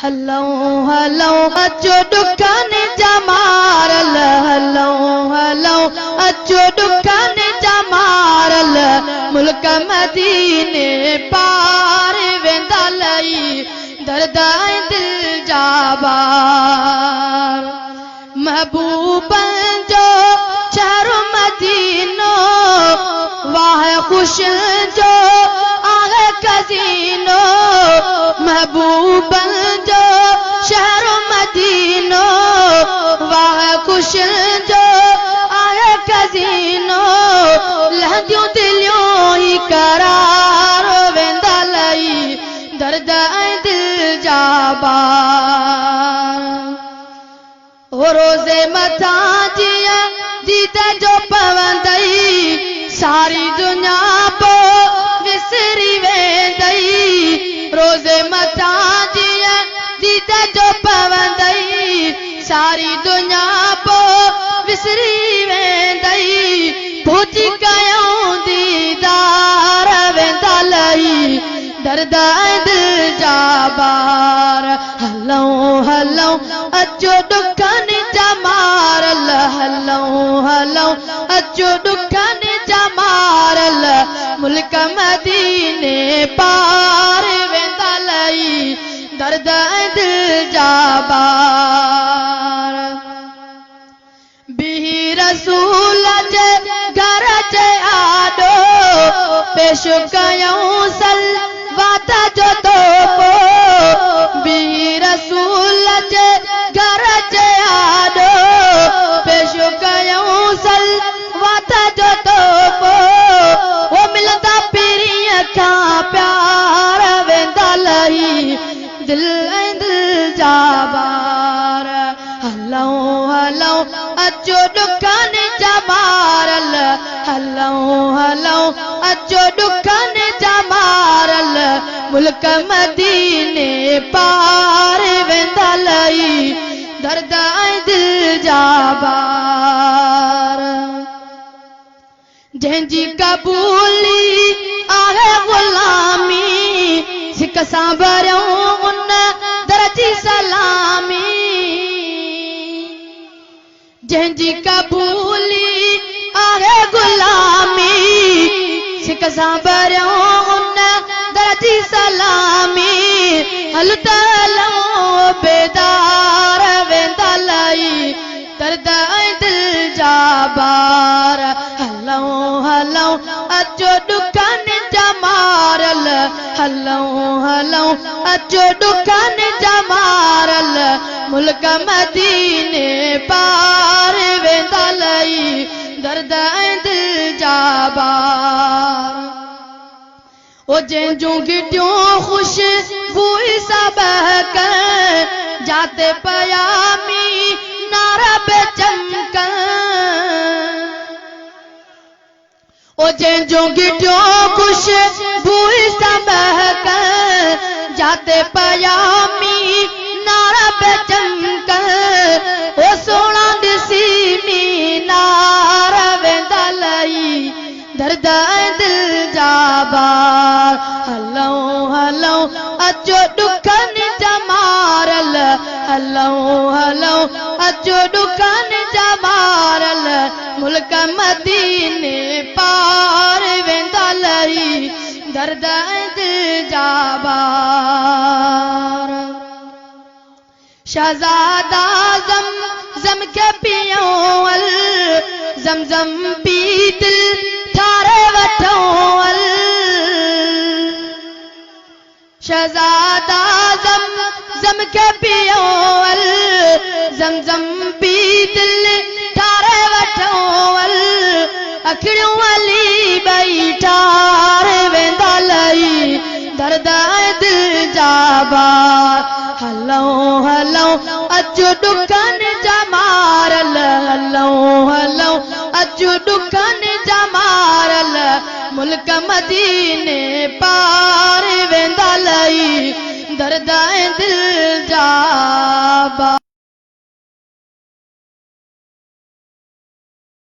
हलो हलो अचो दुकान जमारल हलो हलो अचो दुकान जमारल मुल्क मदीने पार वेंदा लई दर्द दिल जाबार महबूबन जो शहर मदीनो वाह खुश जो आहे कजीनो महबूबन जो शहर मदीनो वाह खुश जो आहे कजीनो लहदियों दिलियों ही करार वेंदा लई दर्द दिल जाबार ओ रोज़े मथा जिया दीदे जो पवंदई सारी दुनिया पो विसरी वेंदई रोज़े मथा जिया दीदे जो पवंदई सारी दुनिया पो विसरी वेंदई भुजी कयूं दीदार वेंदा लई दर्द दिल जाबार हलो हलो अचो दुकान जमारल हलो हलो अचो दुकान जमारल मुल्क मदीने पार वेंदा लई दर्द दिल जाबार बिही रसूल जे घर जे आडो पेश कयूं सलवात जो तोपो बिही रसूल जे घर जे आडो पेश कयूं सलवात जो तोपो वो मिलंदा पीरीअ खां प्यार वेंदा लई दिल जाबार हलो हलो अचो दुकान जमारल हलो हलो अचो दुकान जमारल मुल्क मदीने पार वेंदा लई दर्द दिल जाबार जंहिंजी कबूली आहे गुलामी सिक सां भरियूं उन दर्जी सलामी जंहिंजी कबूली आहे गुलामी सिक सां भरियूं उन दर्जी सलामी हल त हलो बेदार वेंदा लई दर्द दिल जाबार हलो हलो अचो दुकान जमारल हलो हलो अचो दुकान जमारल मुल्क मदीने पार वेंदा लई दर्द दिल जाबार ओ जंहिंजूं गिटियूं ख़ुशबूई सां बहकन जाते पयामी नारा पे चमकन ओ जंहिंजूं गिटियूं ख़ुशबूई सां बहकन जाते पयामी नारा पे चमकन ओ सोना ॾिसी मीनार वेंदा लई दर्द दिल जाबार हलो हलो अचो दुकान जमारल हलो हलो अचो दुकान जमारल मुल्क मदीने पार वेंदा लई दर्द दिल जाबार शहजादा ज़म के पियो ज़म पी दिल ठारे वठो शहजादा ज़म के पियो ज़म पी दिल ठारे वठो अखियूं अली ॿई ठारे वेंदा लई दर्द दिल जाबार हलो हलो अचो दुकान जमारल हलो हलो अचो दुकान जमारल मुल्क मदीने पार वेंदा लई दर्द दिल जाबार